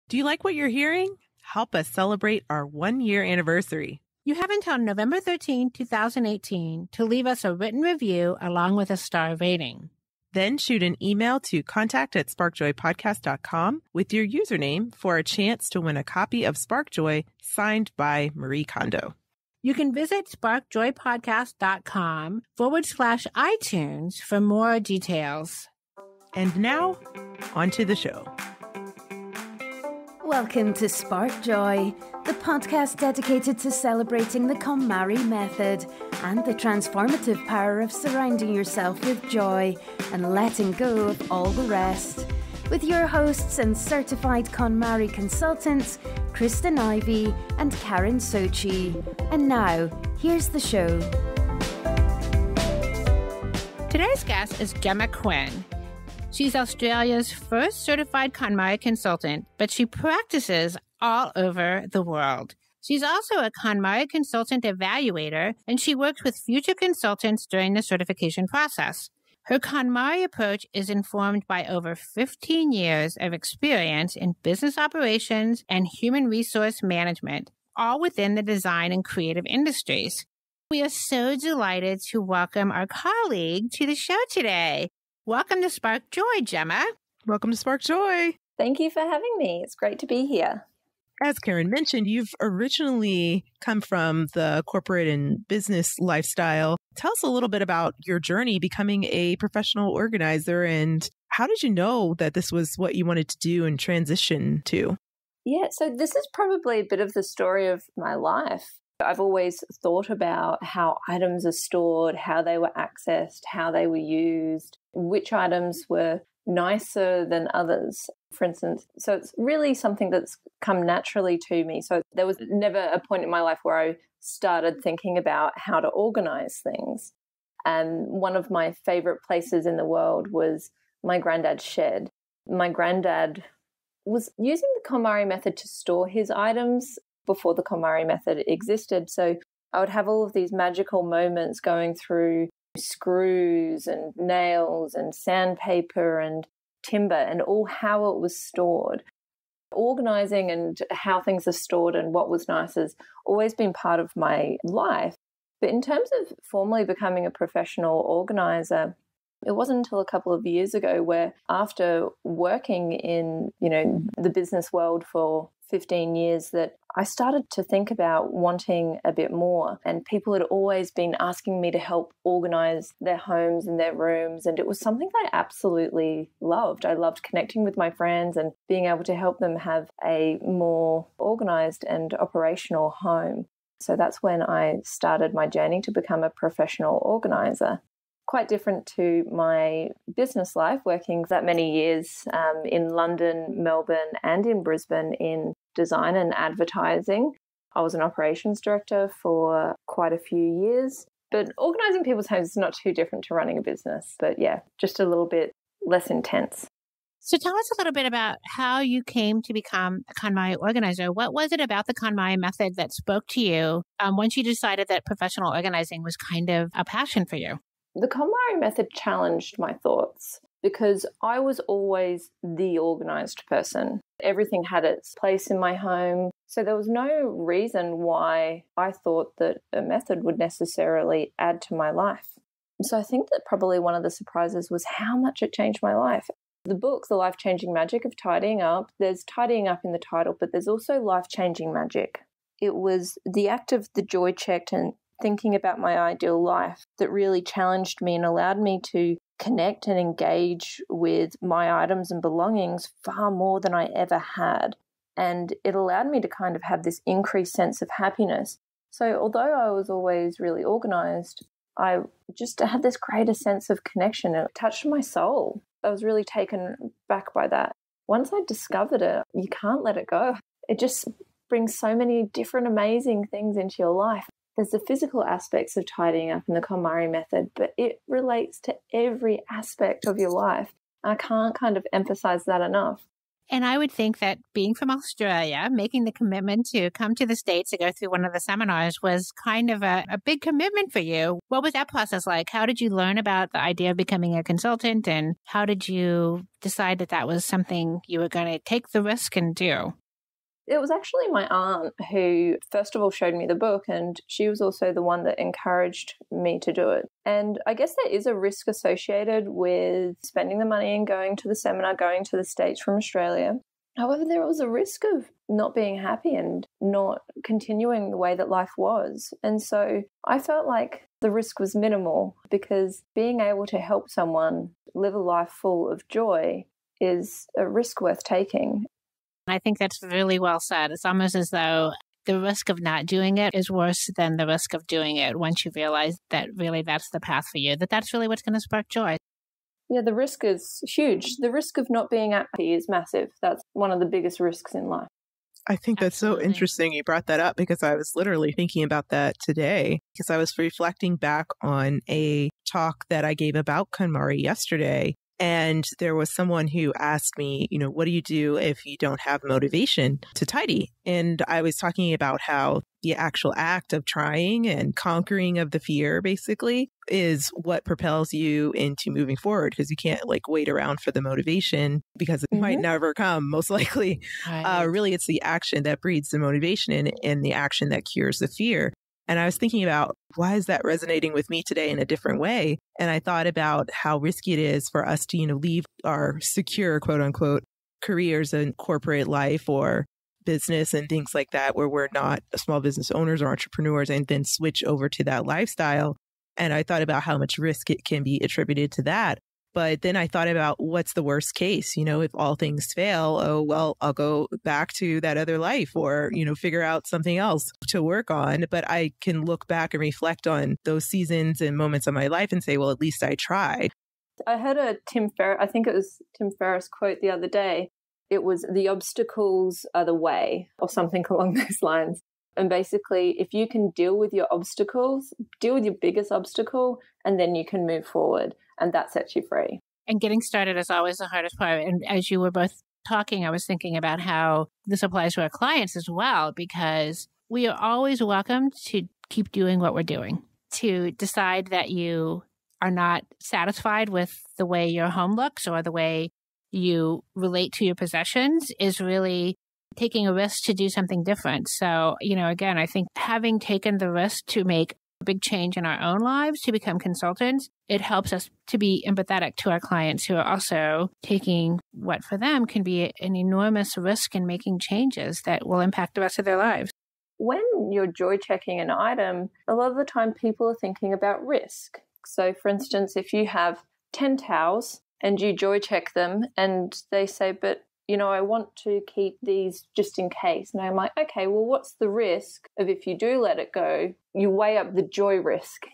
Do you like what you're hearing? Help us celebrate our 1-year anniversary. You have until November 13, 2018 to leave us a written review along with a star rating. Then shoot an email to contact@sparkjoypodcast.com with your username for a chance to win a copy of Sparkjoy signed by Marie Kondo. You can visit sparkjoypodcast.com/iTunes for more details. And now, on to the show. Welcome to Spark Joy, the podcast dedicated to celebrating the KonMari Method and the transformative power of surrounding yourself with joy and letting go of all the rest. With your hosts and certified KonMari consultants, Kristen Ivy and Karen Sochi. And now, here's the show. Today's guest is Gemma Quinn. She's Australia's first certified KonMari consultant, but she practices all over the world. She's also a KonMari Consultant Evaluator, and she works with future consultants during the certification process. Her KonMari approach is informed by over 15 years of experience in business operations and human resource management, all within the design and creative industries. We are so delighted to welcome our colleague to the show today. Welcome to Spark Joy, Gemma. Welcome to Spark Joy. Thank you for having me. It's great to be here. As Karen mentioned, you've originally come from the corporate and business lifestyle. Tell us a little bit about your journey becoming a professional organizer, and how did you know that this was what you wanted to do and transition to? Yeah, so this is probably a bit of the story of my life. I've always thought about how items are stored, how they were accessed, how they were used, which items were nicer than others, for instance. So it's really something that's come naturally to me. So there was never a point in my life where I started thinking about how to organize things. And one of my favorite places in the world was my granddad's shed. My granddad was using the KonMari method to store his items before the KonMari method existed. So I would have all of these magical moments going through screws and nails and sandpaper and timber and all how it was stored. Organizing and how things are stored and what was nice has always been part of my life. But in terms of formally becoming a professional organizer, it wasn't until a couple of years ago where, after working in, the business world for 15 years, that I started to think about wanting a bit more. And people had always been asking me to help organize their homes and their rooms. And it was something I absolutely loved. I loved connecting with my friends and being able to help them have a more organized and operational home. So that's when I started my journey to become a professional organizer. Quite different to my business life, working that many years in London, Melbourne, and in Brisbane in design and advertising. I was an operations director for quite a few years, but organising people's homes is not too different to running a business. But yeah, just a little bit less intense. So tell us a little bit about how you came to become a KonMari organizer. What was it about the KonMari method that spoke to you once you decided that professional organizing was kind of a passion for you? The KonMari method challenged my thoughts because I was always the organised person. Everything had its place in my home. So there was no reason why I thought that a method would necessarily add to my life. So I think that probably one of the surprises was how much it changed my life. The book, The Life-Changing Magic of Tidying Up, there's tidying up in the title, but there's also life-changing magic. It was the act of the joy checked and thinking about my ideal life that really challenged me and allowed me to connect and engage with my items and belongings far more than I ever had. And it allowed me to kind of have this increased sense of happiness. So although I was always really organized, I just had this greater sense of connection. It touched my soul. I was really taken back by that. Once I discovered it, you can't let it go. It just brings so many different amazing things into your life. There's the physical aspects of tidying up in the KonMari method, but it relates to every aspect of your life. I can't kind of emphasize that enough. And I would think that being from Australia, making the commitment to come to the States to go through one of the seminars was kind of a big commitment for you. What was that process like? How did you learn about the idea of becoming a consultant? And how did you decide that that was something you were going to take the risk and do? It was actually my aunt who, first of all, showed me the book, and she was also the one that encouraged me to do it. And I guess there is a risk associated with spending the money and going to the seminar, going to the States from Australia. However, there was a risk of not being happy and not continuing the way that life was. And so I felt like the risk was minimal, because being able to help someone live a life full of joy is a risk worth taking. I think that's really well said. It's almost as though the risk of not doing it is worse than the risk of doing it once you realize that really that's the path for you, that's really what's going to spark joy. Yeah, the risk is huge. The risk of not being happy is massive. That's one of the biggest risks in life. I think that's so interesting you brought that up, because I was literally thinking about that today, because I was reflecting back on a talk that I gave about KonMari yesterday. And there was someone who asked me, what do you do if you don't have motivation to tidy? And I was talking about how the actual act of trying and conquering of the fear basically is what propels you into moving forward, because you can't wait around for the motivation, because it might never come, most likely. Right. Really, it's the action that breeds the motivation and the action that cures the fear. And I was thinking about, why is that resonating with me today in a different way? And I thought about how risky it is for us to, leave our secure, quote unquote, careers in corporate life or business and things like that, where we're not small business owners or entrepreneurs, and then switch over to that lifestyle. And I thought about how much risk it can be attributed to that. But then I thought about, what's the worst case? If all things fail, oh, well, I'll go back to that other life, or, figure out something else to work on. But I can look back and reflect on those seasons and moments of my life and say, well, at least I tried. I heard I think it was Tim Ferris quote the other day. It was, the obstacles are the way, or something along those lines. And basically, if you can deal with your obstacles, deal with your biggest obstacle, and then you can move forward. And that sets you free. And getting started is always the hardest part. And as you were both talking, I was thinking about how this applies to our clients as well, because we are always welcome to keep doing what we're doing. To decide that you are not satisfied with the way your home looks or the way you relate to your possessions is really taking a risk to do something different. So, again, I think having taken the risk to make a big change in our own lives, to become consultants, it helps us to be empathetic to our clients who are also taking what for them can be an enormous risk in making changes that will impact the rest of their lives. When you're joy checking an item, a lot of the time people are thinking about risk. So, for instance, if you have 10 towels and you joy check them and they say, but I want to keep these just in case. And I'm like, okay, well, what's the risk of, if you do let it go, you weigh up the joy risk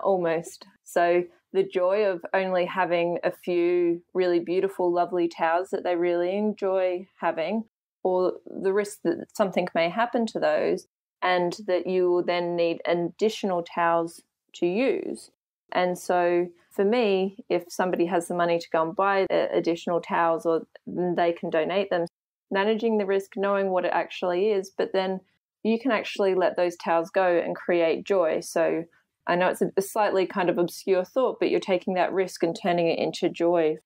almost. So the joy of only having a few really beautiful, lovely towels that they really enjoy having, or the risk that something may happen to those and that you will then need additional towels to use. And so for me, if somebody has the money to go and buy additional towels, or they can donate them, managing the risk, knowing what it actually is, but then you can actually let those towels go and create joy. So I know it's a slightly kind of obscure thought, but you're taking that risk and turning it into joy.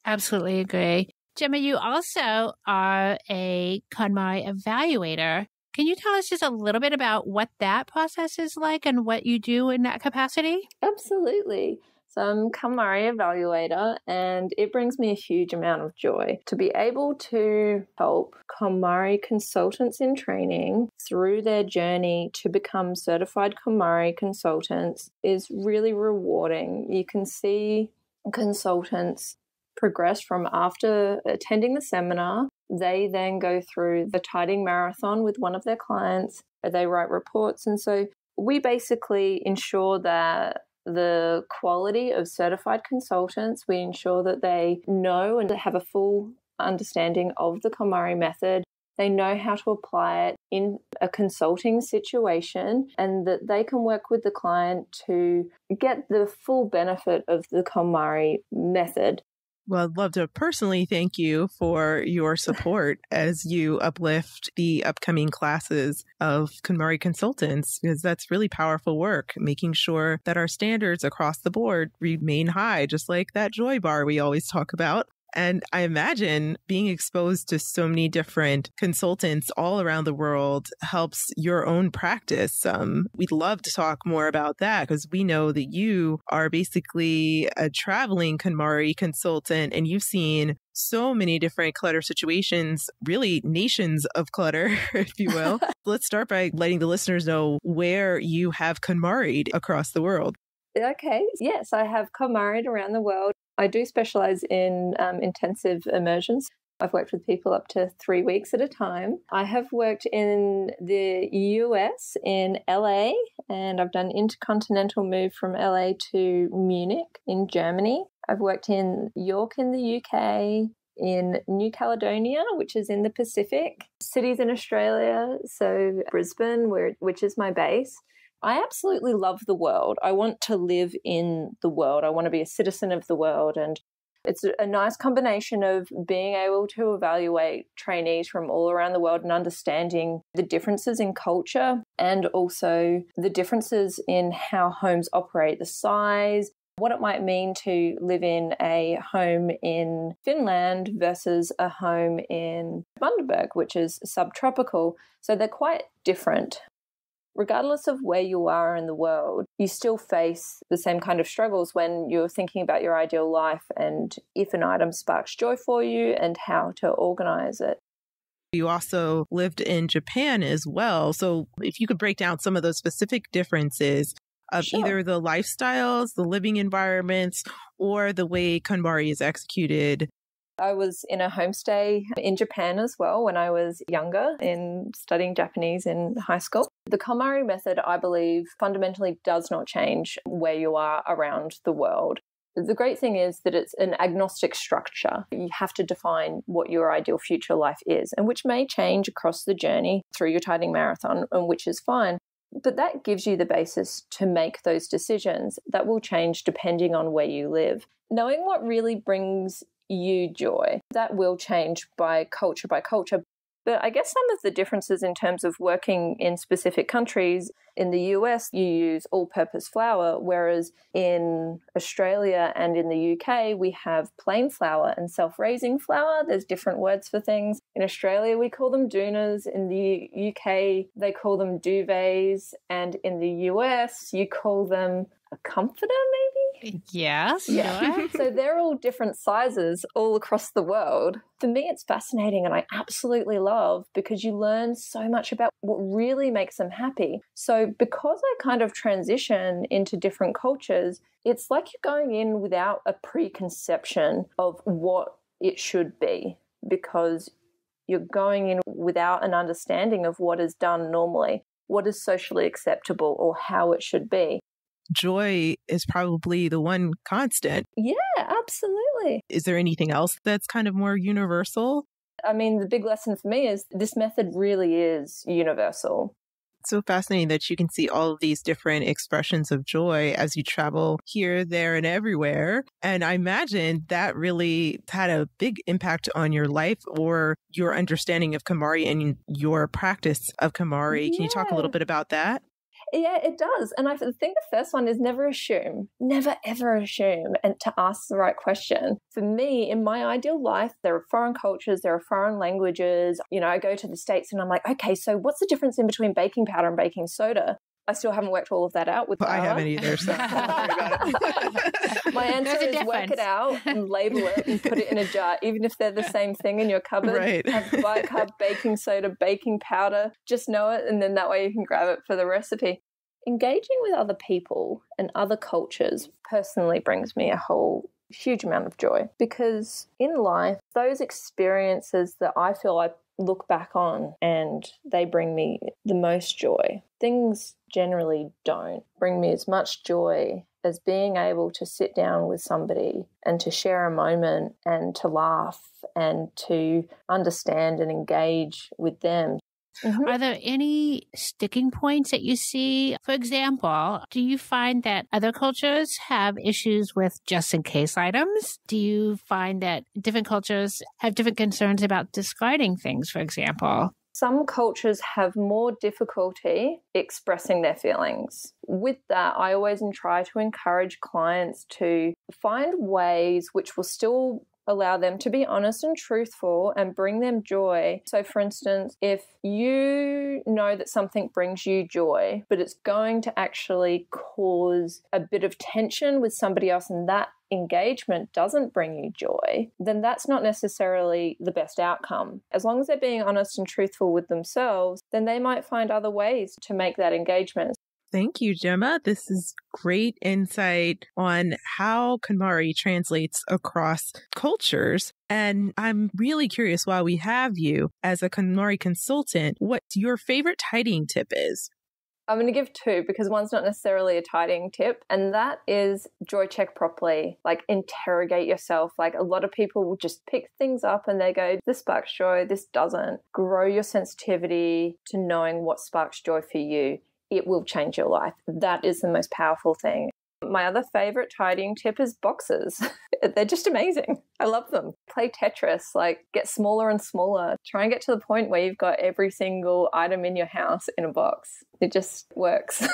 Absolutely agree. Gemma, you also are a KonMari Evaluator. Can you tell us just a little bit about what that process is like and what you do in that capacity? Absolutely. So I'm KonMari Evaluator, and it brings me a huge amount of joy to be able to help KonMari consultants in training through their journey to become certified KonMari consultants is really rewarding. You can see consultants progress from after attending the seminar. They then go through the tidying marathon with one of their clients. They write reports. And so we basically ensure that the quality of certified consultants, we ensure that they know and have a full understanding of the KonMari method. They know how to apply it in a consulting situation, and that they can work with the client to get the full benefit of the KonMari method. Well, I'd love to personally thank you for your support as you uplift the upcoming classes of KonMari consultants, because that's really powerful work, making sure that our standards across the board remain high, just like that joy bar we always talk about. And I imagine being exposed to so many different consultants all around the world helps your own practice. We'd love to talk more about that because we know that you are basically a traveling KonMari consultant and you've seen so many different clutter situations, really nations of clutter, if you will. Let's start by letting the listeners know where you have KonMari'd across the world. Okay. Yes, I have KonMari'd around the world. I do specialize in intensive immersions. I've worked with people up to 3 weeks at a time. I have worked in the US, in LA, and I've done intercontinental move from LA to Munich in Germany. I've worked in York in the UK, in New Caledonia, which is in the Pacific, cities in Australia, so Brisbane, which is my base. I absolutely love the world. I want to live in the world. I want to be a citizen of the world. And it's a nice combination of being able to evaluate trainees from all around the world and understanding the differences in culture and also the differences in how homes operate, the size, what it might mean to live in a home in Finland versus a home in Bundaberg, which is subtropical. So they're quite different. Regardless of where you are in the world, you still face the same kind of struggles when you're thinking about your ideal life and if an item sparks joy for you and how to organize it. You also lived in Japan as well. So if you could break down some of those specific differences of either the lifestyles, the living environments, or the way KonMari is executed. I was in a homestay in Japan as well when I was younger in studying Japanese in high school. The KonMari method, I believe, fundamentally does not change where you are around the world. The great thing is that it's an agnostic structure. You have to define what your ideal future life is, and which may change across the journey through your tidying marathon, and which is fine. But that gives you the basis to make those decisions that will change depending on where you live. Knowing what really brings you joy, that will change by culture. But I guess some of the differences in terms of working in specific countries, in the US, you use all-purpose flour, whereas in Australia and in the UK, we have plain flour and self-raising flour. There's different words for things. In Australia, we call them doonas. In the UK, they call them duvets. And in the US, you call them a comforter, maybe? Yes. Yeah. So they're all different sizes all across the world. For me, it's fascinating and I absolutely love because you learn so much about what really makes them happy. So because I kind of transition into different cultures, it's like you're going in without a preconception of what it should be because you're going in without an understanding of what is done normally, what is socially acceptable or how it should be. Joy is probably the one constant. Yeah, absolutely. Is there anything else that's kind of more universal? I mean, the big lesson for me is this method really is universal. It's so fascinating that you can see all of these different expressions of joy as you travel here, there, and everywhere. And I imagine that really had a big impact on your life or your understanding of KonMari and your practice of KonMari. Yeah. Can you talk a little bit about that? Yeah, it does. And I think the first one is never assume, never ever assume, and to ask the right question. For me, in my ideal life, there are foreign cultures, there are foreign languages. You know, I go to the States and I'm like, okay, so what's the difference in between baking powder and baking soda? I still haven't worked all of that out with flour. I haven't either, so don't worry about it. My answer is work it out and label it and put it in a jar, even if they're the same thing in your cupboard. Right. Have bicarb, baking soda, baking powder. Just know it, and then that way you can grab it for the recipe. Engaging with other people and other cultures personally brings me a whole huge amount of joy because in life, those experiences that I feel I look back on and they bring me the most joy. Things generally don't bring me as much joy as being able to sit down with somebody and to share a moment and to laugh and to understand and engage with them. Are there any sticking points that you see? For example, do you find that other cultures have issues with just-in-case items? Do you find that different cultures have different concerns about discarding things, for example? Some cultures have more difficulty expressing their feelings. With that, I always try to encourage clients to find ways which will still allow them to be honest and truthful and bring them joy. So for instance, if you know that something brings you joy, but it's going to actually cause a bit of tension with somebody else and that engagement doesn't bring you joy, then that's not necessarily the best outcome. As long as they're being honest and truthful with themselves, then they might find other ways to make that engagement. Thank you, Gemma. This is great insight on how KonMari translates across cultures. And I'm really curious, while we have you as a KonMari consultant, what your favorite tidying tip is. I'm going to give two because one's not necessarily a tidying tip, and that is joy check properly. Like, interrogate yourself. Like, a lot of people will just pick things up and they go, this sparks joy, this doesn't. Grow your sensitivity to knowing what sparks joy for you. It will change your life. That is the most powerful thing. My other favorite tidying tip is boxes. They're just amazing. I love them. Play Tetris, like get smaller and smaller. Try and get to the point where you've got every single item in your house in a box. It just works.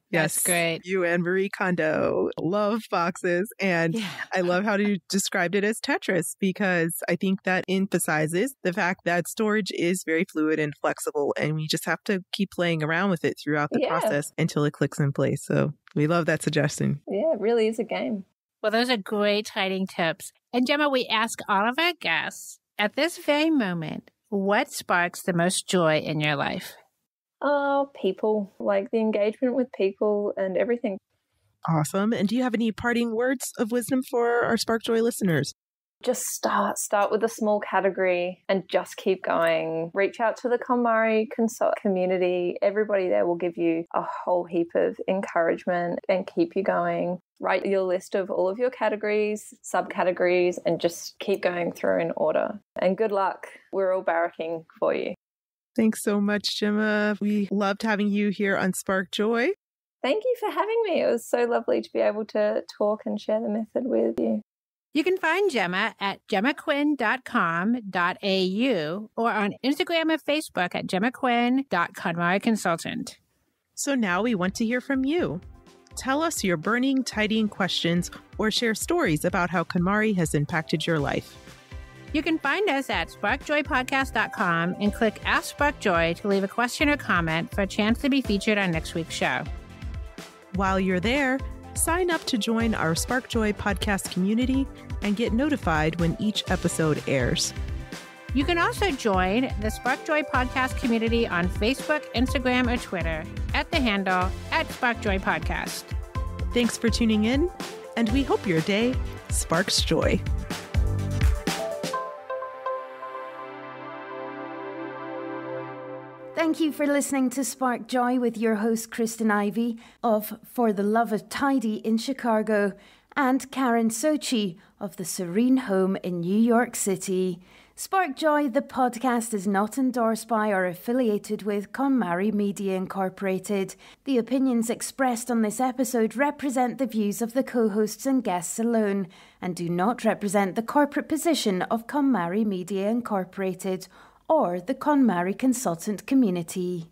Yes, that's great. You and Marie Kondo love boxes. And I love how you described it as Tetris, because I think that emphasizes the fact that storage is very fluid and flexible. And we just have to keep playing around with it throughout the process until it clicks in place. So we love that suggestion. Yeah, it really is a game. Well, those are great tidying tips. And Gemma, we ask all of our guests at this very moment, what sparks the most joy in your life? Oh, people, like the engagement with people and everything. Awesome. And do you have any parting words of wisdom for our Spark Joy listeners? Just start with a small category and just keep going. Reach out to the KonMari Consult community. Everybody there will give you a whole heap of encouragement and keep you going. Write your list of all of your categories, subcategories, and just keep going through in order. And good luck. We're all barracking for you. Thanks so much, Gemma. We loved having you here on Spark Joy. Thank you for having me. It was so lovely to be able to talk and share the method with you. You can find Gemma at gemmaquinn.com.au or on Instagram and Facebook at gemmaquinn.KonMari Consultant. So now we want to hear from you. Tell us your burning, tidying questions or share stories about how KonMari has impacted your life. You can find us at sparkjoypodcast.com and click Ask SparkJoy to leave a question or comment for a chance to be featured on next week's show. While you're there, sign up to join our Spark Joy podcast community and get notified when each episode airs. You can also join the Spark Joy podcast community on Facebook, Instagram, or Twitter at the handle @SparkJoyPodcast. Thanks for tuning in, and we hope your day sparks joy. Thank you for listening to Spark Joy with your host, Kristen Ivy of For the Love of Tidy in Chicago and Karen Sochi of the Serene Home in New York City. Spark Joy, the podcast, is not endorsed by or affiliated with KonMari Media Incorporated. The opinions expressed on this episode represent the views of the co-hosts and guests alone and do not represent the corporate position of KonMari Media Incorporated or the KonMari Consultant community.